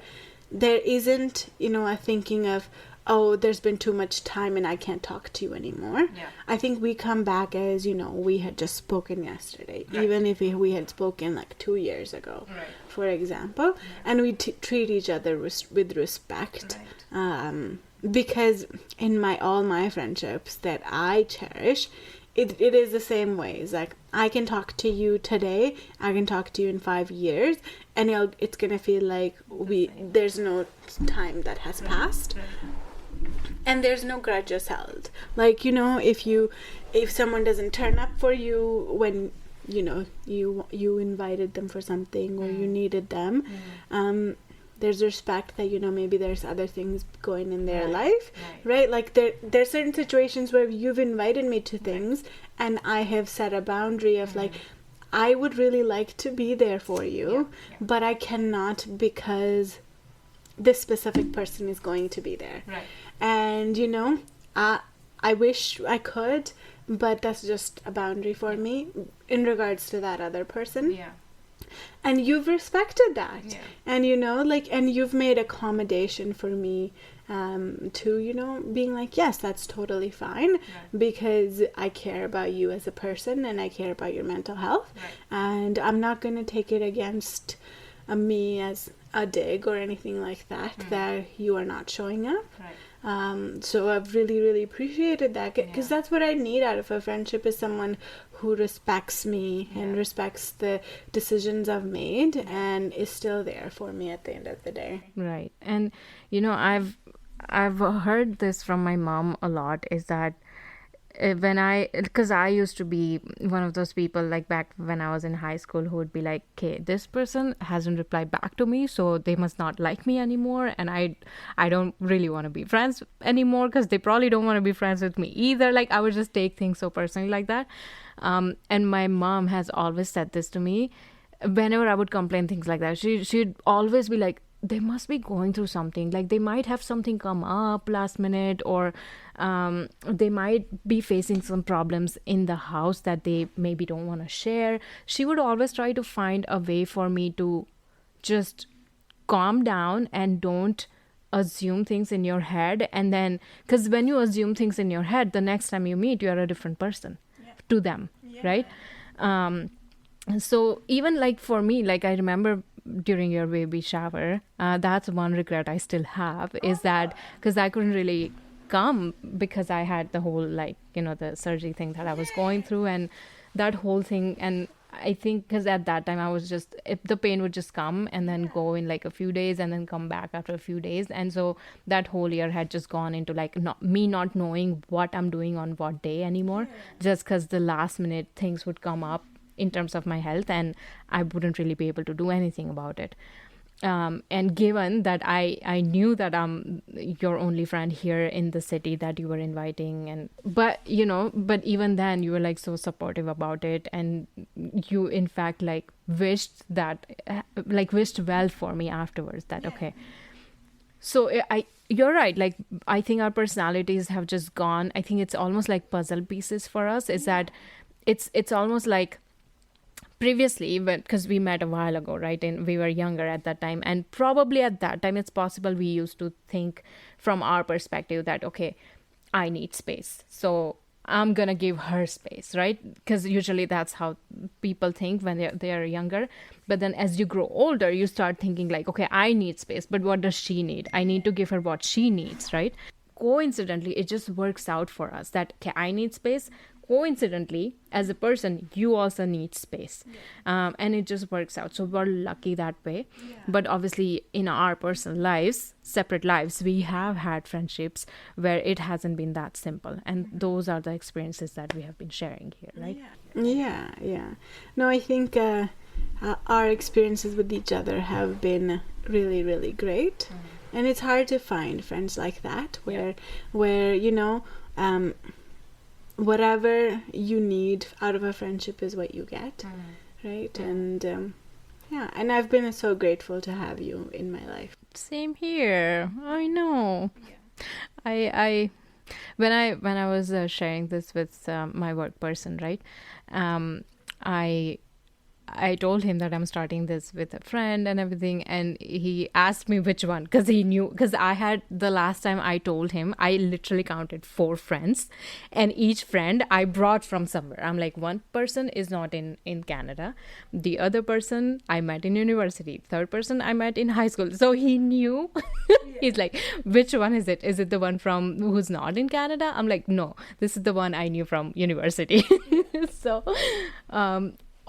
there isn't, a thinking of, oh, there's been too much time and I can't talk to you anymore. Yeah. I think we come back as, we had just spoken yesterday, right. Even if we had spoken like 2 years ago, right. For example, and we treat each other with respect. Right. Because in all my friendships that I cherish, it is the same ways. Like, I can talk to you today, I can talk to you in 5 years, and it's going to feel like there's no time that has passed. And there's no grudges held. Like, if someone doesn't turn up for you when, you invited them for something or you needed them, there's respect that, maybe there's other things going in their life, right? Like, there's certain situations where you've invited me to things and I have set a boundary of like, I would really like to be there for you, but I cannot because this specific person is going to be there. Right. And, you know, I wish I could, but that's just a boundary for me in regards to that other person. Yeah. And you've respected that. Yeah. And, you know, like, and you've made accommodation for me to, you know, being like, yes, that's totally fine, because I care about you as a person and I care about your mental health. And I'm not going to take it against me as a dig or anything like that, that you are not showing up. So I've really, really appreciated that, because that's what I need out of a friendship, is someone who respects me and respects the decisions I've made and is still there for me at the end of the day. Right. And, you know, I've heard this from my mom a lot, is that because I used to be one of those people, like back when I was in high school, who would be like, okay, this person hasn't replied back to me, so they must not like me anymore, and I don't really want to be friends anymore because they probably don't want to be friends with me either. Like, I would just take things so personally like that. And my mom has always said this to me whenever I would complain things like that. She'd always be like, they must be going through something, like they might have something come up last minute, or they might be facing some problems in the house that they maybe don't want to share. She would always try to find a way for me to just calm down and don't assume things in your head. And then, because when you assume things in your head, the next time you meet, you are a different person to them, right? So even like for me, like I remember during your baby shower, that's one regret I still have, is that because I couldn't really come because I had the whole, like, you know, the surgery thing that I was going through and that whole thing. And I think because at that time I was just, if the pain would just come and then go in like a few days and then come back after a few days. And so that whole year had just gone into like not knowing what I'm doing on what day anymore, just because the last minute things would come up in terms of my health and I wouldn't really be able to do anything about it. And given that I knew that I'm your only friend here in the city that you were inviting, but even then you were like so supportive about it, and you in fact like wished well for me afterwards, that okay. So you're right, like I think our personalities have just gone, I think it's almost like puzzle pieces for us, is that it's almost like previously, because we met a while ago, right? And we were younger at that time. And probably at that time, it's possible we used to think from our perspective that, okay, I need space, so I'm going to give her space, right? Because usually that's how people think when they are younger. But then as you grow older, you start thinking like, okay, I need space, but what does she need? I need to give her what she needs, right? Coincidentally, it just works out for us that, okay, I need space. Coincidentally, as a person, you also need space. And it just works out. So we're lucky that way. But obviously, in our personal lives, separate lives, we have had friendships where it hasn't been that simple. And those are the experiences that we have been sharing here, right? Yeah. No, I think our experiences with each other have been really, really great. And it's hard to find friends like that, where you know, whatever you need out of a friendship is what you get, right? And and I've been so grateful to have you in my life. Same here. I know. I when I was sharing this with my work person, right? I told him that I'm starting this with a friend and everything, and he asked me which one, because he knew, because I had, the last time I told him, I literally counted 4 friends, and each friend I brought from somewhere. I'm like, one person is not in Canada, the other person I met in university, third person I met in high school. So he knew. He's like, which one is it? Is it the one from who's not in Canada? I'm like, no, this is the one I knew from university. So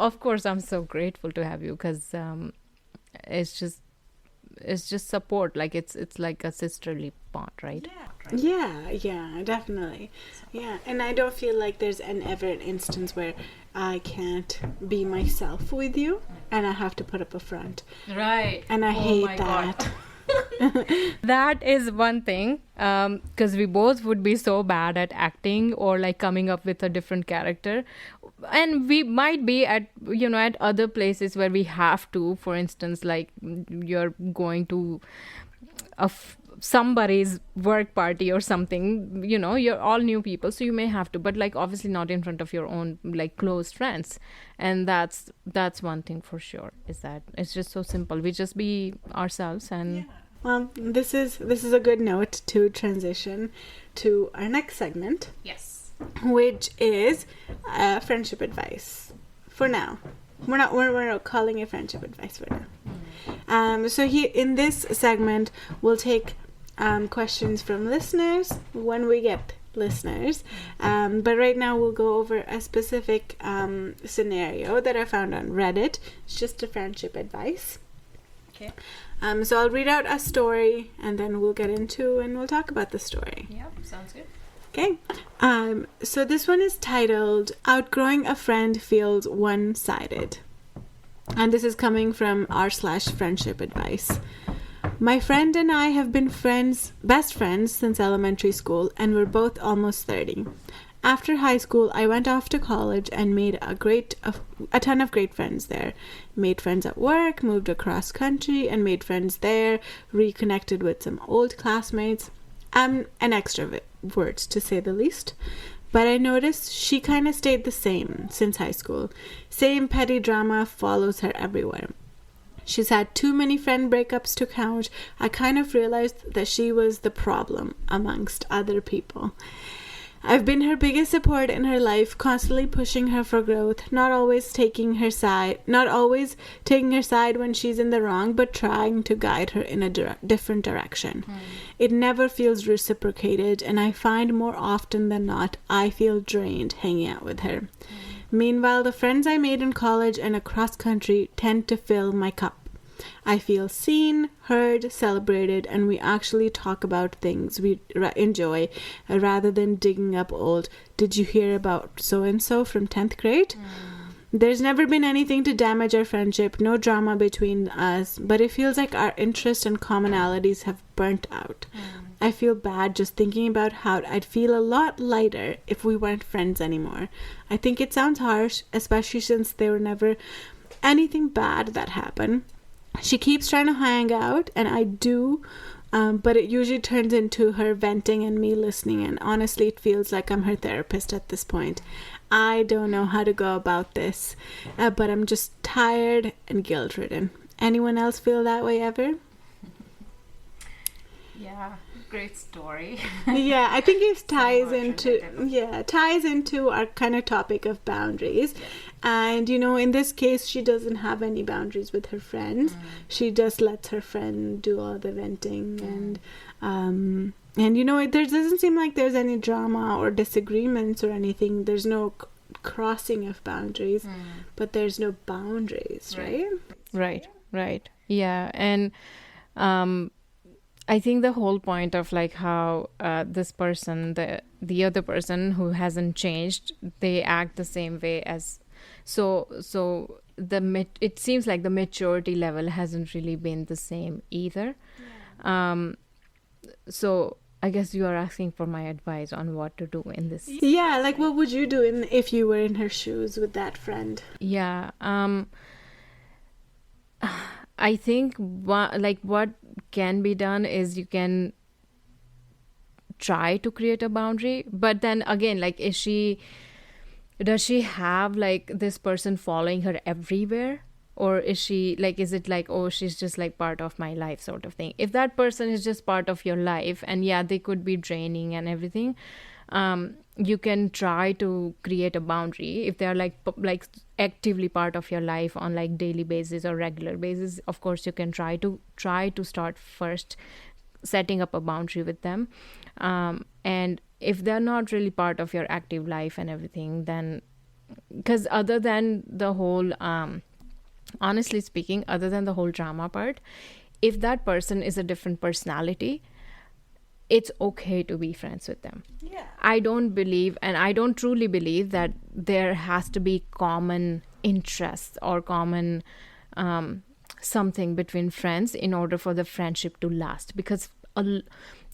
of course, I'm so grateful to have you, because it's just support. Like it's like a sisterly bond, right? Yeah, definitely. Yeah, and I don't feel like there's ever an instance where I can't be myself with you, and I have to put up a front. Right. And I hate that. That is one thing, because we both would be so bad at acting or like coming up with a different character, and we might be at at other places where we have to. For instance, like you're going to somebody's work party or something, you're all new people, so you may have to, but like obviously not in front of your own like close friends. And that's one thing for sure, is that it's just so simple. We just be ourselves. And well, this is a good note to transition to our next segment. yes, Which is friendship advice. For now, we're not calling it friendship advice for now. So in this segment, we'll take questions from listeners when we get listeners. But right now, we'll go over a specific scenario that I found on Reddit. It's just a friendship advice. okay, So I'll read out a story, and then we'll get into and we'll talk about the story. yeah, sounds good. Okay. So this one is titled "Outgrowing a Friend Feels One-Sided," and this is coming from r/friendship advice. My friend and I have been best friends since elementary school, and we're both almost 30. After high school, I went off to college and made a ton of great friends there. Made friends at work, moved across country and made friends there, reconnected with some old classmates. An extrovert, to say the least. But I noticed she kind of stayed the same since high school. Same petty drama follows her everywhere. She's had too many friend breakups to count. I kind of realized that she was the problem amongst other people. I've been her biggest support in her life, constantly pushing her for growth, not always taking her side when she's in the wrong, but trying to guide her in a different direction. It never feels reciprocated, and I find more often than not, I feel drained hanging out with her. Meanwhile, the friends I made in college and across country tend to fill my cup. I feel seen, heard, celebrated, and we actually talk about things we enjoy rather than digging up old, "Did you hear about so-and-so from 10th grade? There's never been anything to damage our friendship, no drama between us, but it feels like our interests and commonalities have burnt out. I feel bad just thinking about how I'd feel a lot lighter if we weren't friends anymore. I think it sounds harsh, especially since there were never anything bad that happened. She keeps trying to hang out, and I do, but it usually turns into her venting and me listening, and honestly, it feels like I'm her therapist at this point. I don't know how to go about this, but I'm just tired and guilt-ridden. Anyone else feel that way ever?" Yeah, great story. Yeah, I think it ties into our kind of topic of boundaries. Yeah. And in this case, she doesn't have any boundaries with her friends. She just lets her friend do all the venting, and there doesn't seem like there's any drama or disagreements or anything. There's no crossing of boundaries, but there's no boundaries, right? Right. Yeah, and I think the whole point of like how this person, the other person who hasn't changed, they act the same way as, so it seems like the maturity level hasn't really been the same either. Yeah. So I guess you are asking for my advice on what to do in this. Yeah, like what would you do if you were in her shoes with that friend? Yeah. I think what can be done is you can try to create a boundary, but then again, like, does she have like this person following her everywhere, or is it like, oh, she's just like part of my life sort of thing? If that person is just part of your life, and yeah, they could be draining and everything, you can try to create a boundary. If they are like actively part of your life on like daily basis or regular basis, of course you can try to start first setting up a boundary with them. And if they're not really part of your active life and everything, then, because other than the whole honestly speaking, other than the whole drama part, if that person is a different personality, it's okay to be friends with them. Yeah. I don't truly believe that there has to be common interests or common something between friends in order for the friendship to last, because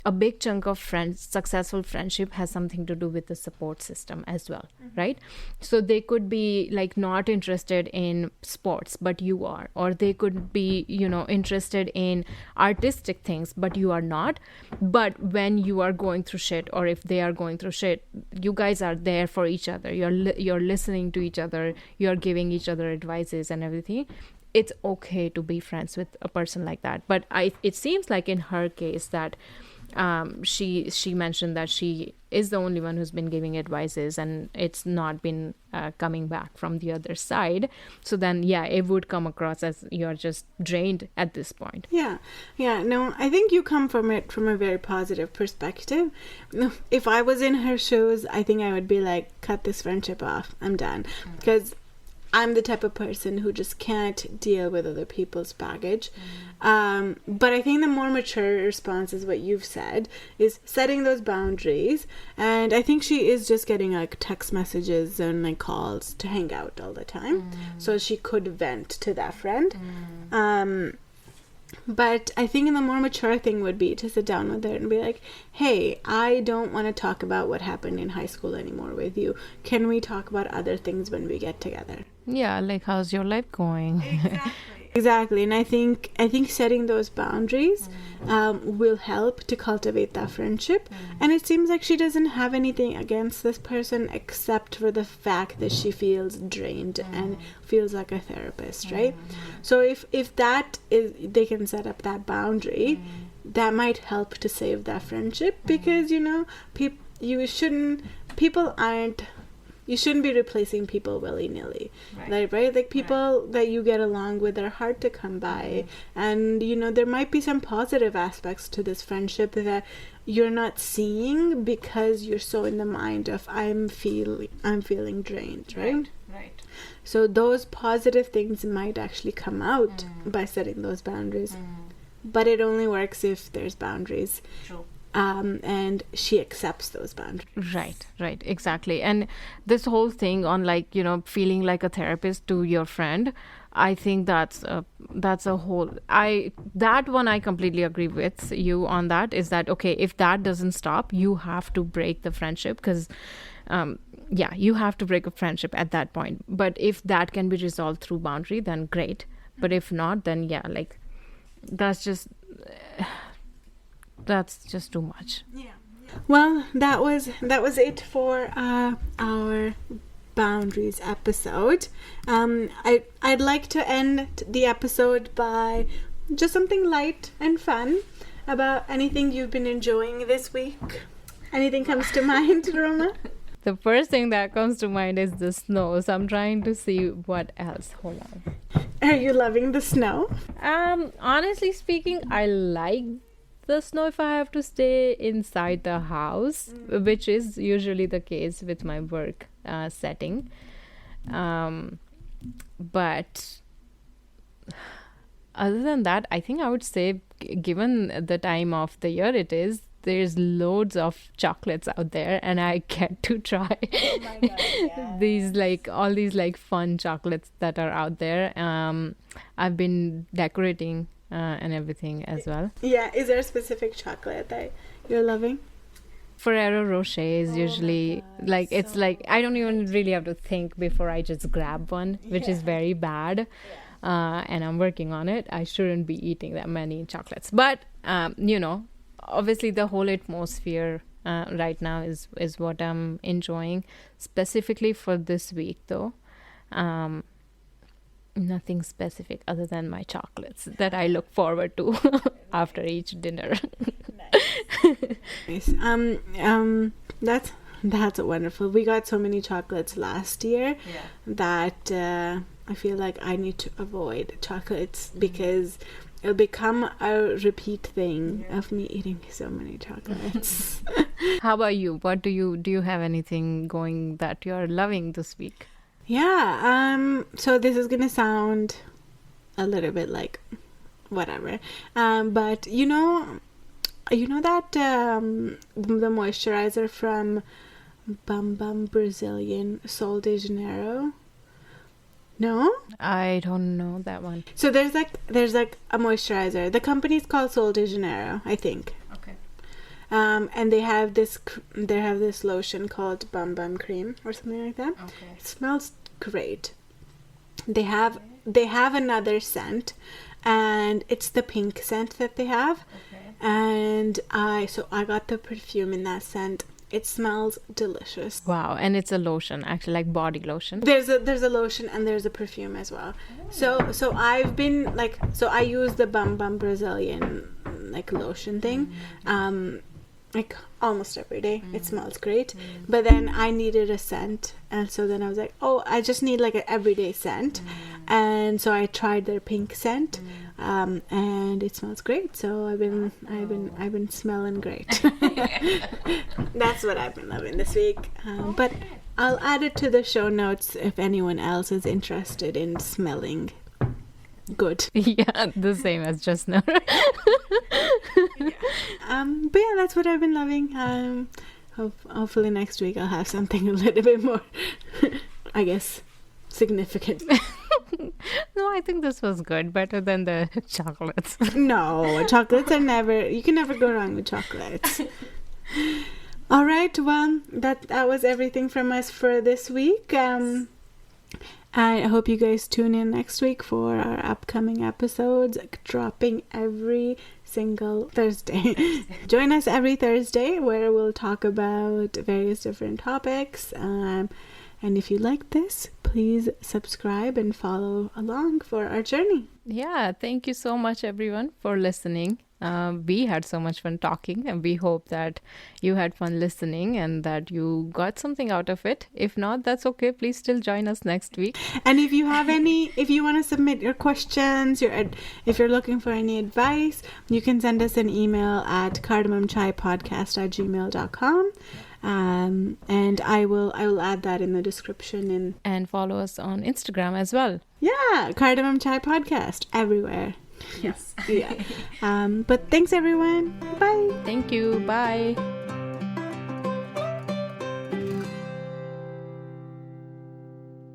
a big chunk of successful friendship has something to do with the support system as well, right? So they could be like not interested in sports, but you are, or they could be, interested in artistic things, but you are not. But when you are going through shit, or if they are going through shit, you guys are there for each other. You're listening to each other. You're giving each other advices and everything. It's okay to be friends with a person like that. But it seems like in her case that she mentioned that she is the only one who's been giving advices, and it's not been coming back from the other side. So then, it would come across as you're just drained at this point. No, I think you come from it from a very positive perspective. If I was in her shoes, I think I would be like, cut this friendship off, I'm done. Because I'm the type of person who just can't deal with other people's baggage. But I think the more mature response is what you've said, is setting those boundaries. And I think she is just getting like text messages and like calls to hang out all the time. So she could vent to that friend. But I think the more mature thing would be to sit down with her and be like, hey, I don't want to talk about what happened in high school anymore with you. Can we talk about other things when we get together? Yeah, like, how's your life going? Exactly. And I think setting those boundaries will help to cultivate that friendship. And it seems like she doesn't have anything against this person except for the fact that she feels drained and feels like a therapist, right? So if that is, they can set up that boundary, that might help to save that friendship, because you shouldn't be replacing people willy-nilly, right? Like people that you get along with are hard to come by, and there might be some positive aspects to this friendship that you're not seeing because you're so in the mind of I'm feeling drained, right? Right. So those positive things might actually come out by setting those boundaries, but it only works if there's boundaries. True. And she accepts those boundaries. Right, exactly. And this whole thing on feeling like a therapist to your friend, I think that's a whole, that one I completely agree with you on. That is that, okay, if that doesn't stop, you have to break the friendship, because you have to break a friendship at that point. But if that can be resolved through boundary, then great. But if not, then that's just too much. Well, that was it for our boundaries episode. I'd like to end the episode by just something light and fun about anything you've been enjoying this week. Anything comes to mind, Roma? The first thing that comes to mind is the snow, so I'm trying to see what else. Hold on. Are you loving the snow? Honestly speaking, I like the snow if I have to stay inside the house, which is usually the case with my work setting. But other than that, I think I would say, given the time of the year it is, there's loads of chocolates out there, and I get to try these all these fun chocolates that are out there. I've been decorating and everything as well. Yeah, is there a specific chocolate that you're loving? Ferrero Rocher is usually it's I don't even really have to think before I just grab one, which is very bad. And I'm working on it. I shouldn't be eating that many chocolates, but obviously the whole atmosphere right now is what I'm enjoying. Specifically for this week though, nothing specific other than my chocolates that I look forward to after each dinner. Nice. That's wonderful. We got so many chocolates last year that I feel like I need to avoid chocolates because it'll become a repeat thing of me eating so many chocolates. How about you? What do you have anything going that you're loving this week? Yeah, so this is gonna sound a little bit like whatever, but you know that the moisturizer from Bum Bum Brazilian Sol de Janeiro? No? I don't know that one. So there's like a moisturizer. The company's called Sol de Janeiro, I think. Okay. And they have this lotion called Bum Bum Cream or something like that. Okay. It smells great. They have another scent, and it's the pink scent that they have. Okay. And I got the perfume in that scent. It smells delicious. Wow, and it's a lotion, actually, like body lotion. There's a lotion and there's a perfume as well. So I've been like, I use the Bum Bum Brazilian like lotion thing, like almost every day. It smells great. But then I needed a scent, and so then I was like, oh, I just need like an everyday scent. And so I tried their pink scent, and it smells great. So I've been smelling great. That's what I've been loving this week. But I'll add it to the show notes if anyone else is interested in smelling good. Yeah, the same as just now. But yeah, that's what I've been loving. Hopefully next week I'll have something a little bit more, I guess, significant. No, I think this was good. Better than the chocolates. No, chocolates are never... You can never go wrong with chocolates. All right, well, that was everything from us for this week. I hope you guys tune in next week for our upcoming episodes, dropping every single Thursday. Join us every Thursday where we'll talk about various different topics. And if you like this, please subscribe and follow along for our journey. Yeah, thank you so much, everyone, for listening. We had so much fun talking, and we hope that you had fun listening and that you got something out of it. If not, that's okay. Please still join us next week. And if you have if you want to submit your questions, if you're looking for any advice, you can send us an email at cardamomchaipodcast@gmail.com. And I will add that in the description and follow us on Instagram as well. Yeah, Cardamom Chai Podcast everywhere. Yes. Yeah. But thanks everyone. Bye. Thank you. Bye.